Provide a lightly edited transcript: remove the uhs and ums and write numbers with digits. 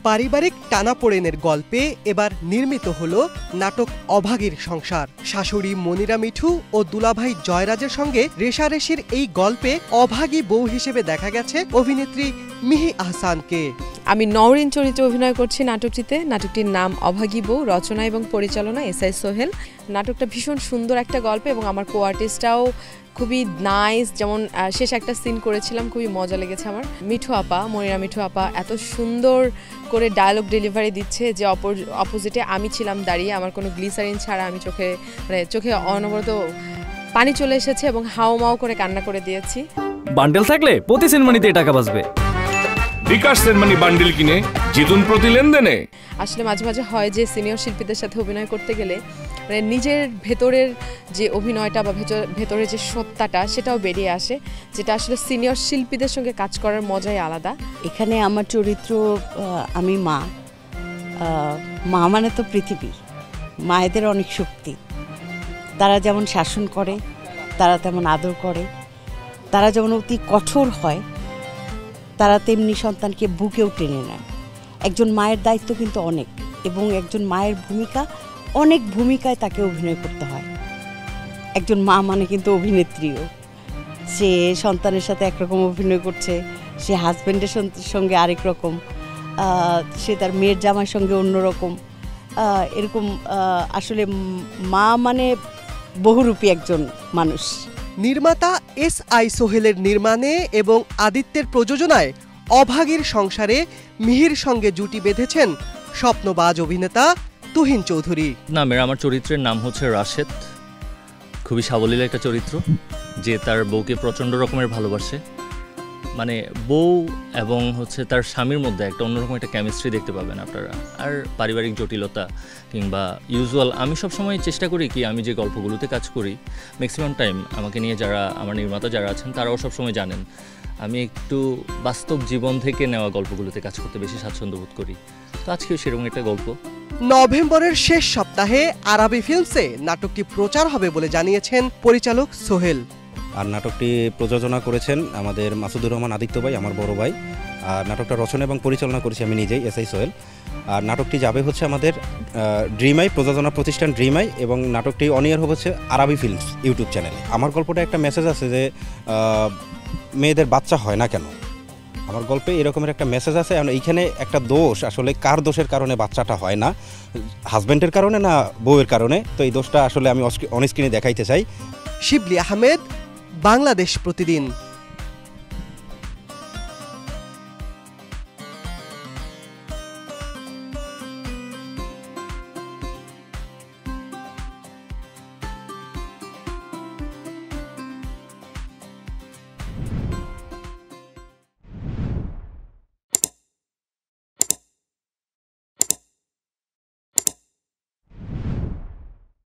পারিবারিক টানাপোড়েনের গল্পে এবার নির্মিত হলো নাটক অভাগীর সংসার। শাশুড়ি মনিরা মিঠু ও দুলাভাই জয়রাজের সঙ্গে রেশারেশির এই গল্পে অভাগী বউ হিসেবে দেখা গেছে অভিনেত্রী মিহি আহসানকে। আমি নওরিন চরিত্রে অভিনয় করছি নাটকটিতে। নাটকটির নাম অভাগী বউ, রচনা এবং পরিচালনা এসআই সোহেল। নাটকটা ভীষণ সুন্দর একটা গল্প এবং আমার কো আর্টিস্টটাও খুবই নাইস। যেমন শেষ একটা সিন করেছিলাম, খুবই মজা লেগেছে আমার। মিঠু আপা, মনিরা মিঠু আপা এত সুন্দর করে ডায়লগ ডেলিভারি দিচ্ছে যে অপোজিটে আমি ছিলাম দাঁড়িয়ে, আমার কোনো গ্লিসারিন ছাড়া আমি চোখে অনবরত পানি চলে এসেছে এবং হাওমাও করে কান্না করে দিয়েছি। বান্ডেল থাকলে প্রতি সেনমানিতে টাকা বাঁচবে। বিকাশ সেনমানি বান্ডেল কিনে জিতুন প্রতি লেনদেনে। আসলে মাঝে মাঝে হয় যে সিনিয়র শিল্পীদের সাথে অভিনয় করতে গেলে নিজের ভেতরের যে অভিনয়টা বা ভেতরের যে সত্তাটা সেটাও বেরিয়ে আসে, যেটা আসলে সিনিয়র শিল্পীদের সঙ্গে কাজ করার মজাই আলাদা। এখানে আমার চরিত্র, আমি মা। মা মানে তো পৃথিবী। মায়েদের অনেক শক্তি। তারা যেমন শাসন করে, তারা তেমন আদর করে, তারা যেমন অতি কঠোর হয়, তারা তেমনি সন্তানকে বুকেও টেনে নেয়। একজন মায়ের দায়িত্ব কিন্তু অনেক, এবং একজন মায়ের ভূমিকা অনেক ভূমিকায় তাকে অভিনয় করতে হয়। একজন মা মানে কিন্তু অভিনেত্রীও। সে সন্তানের সাথে একরকম অভিনয় করছে, সে হাজব্যান্ডের সঙ্গে আরেক রকম, সে তার মেয়ের জামার সঙ্গে অন্যরকম। এরকম আসলে মা মানে বহুরূপী একজন মানুষ। নির্মাতা এসআই সোহেলের নির্মাণে এবং আদিত্যের প্রযোজনায় অভাগীর সংসারে মিহির সঙ্গে জুটি বেঁধেছেন স্বপ্নবাজ অভিনেতা তুহিন চৌধুরী। আমার চরিত্রের নাম হচ্ছে রাশেদ। খুবই সাবলীল একটা চরিত্র, যে তার বউকে প্রচণ্ড রকমের ভালোবাসে। মানে বউ এবং তার স্বামীর মধ্যে একটা অন্যরকম একটা কেমিস্ট্রি দেখতে পাবেন আপনারা। আর পারিবারিক জটিলতা কিংবা ইউজুয়াল, আমি সবসময় চেষ্টা করি কি, আমি যে গল্পগুলোতে কাজ করি ম্যাক্সিমাম টাইম আমাকে নিয়ে যারা আমার নির্মাতা যারা আছেন তারাও সবসময় জানেন আমি একটু বাস্তব জীবন থেকে নেওয়া গল্পগুলোতে কাজ করতে বেশি স্বাচ্ছন্দ্য বোধ করি। তো আজকেও সেরকম একটা গল্প। নভেম্বরের শেষ সপ্তাহে আরাবি ফিল্মসে নাটকটি প্রচার হবে বলে জানিয়েছেন পরিচালক সোহেল। আর নাটকটি প্রযোজনা করেছেন আমাদের মাসুদুর রহমান আদিত্য ভাই, আমার বড় ভাই। আর নাটকটা রচনা এবং পরিচালনা করেছি আমি নিজেই, এসআই সোহেল। আর নাটকটি যাবে আমাদের ড্রিম আই প্রযোজনা প্রতিষ্ঠান ড্রিম আই, এবং নাটকটি অন এয়ার হবে আরাবি ফিল্মস ইউটিউব চ্যানেলে। আমার গল্পটা একটা মেসেজ আছে যে মেয়েদের বাচ্চা হয় না কেন। আমার গল্পে এরকমের একটা মেসেজ আছে। এইখানে একটা দোষ, আসলে কার দোষের কারণে বাচ্চাটা হয় না, হাজব্যান্ডের কারণে না বউয়ের কারণে। তো এই দোষটা আসলে আমি অন স্ক্রিনে দেখাইতে চাই। শিবলি আহমেদ, বাংলাদেশ প্রতিদিন।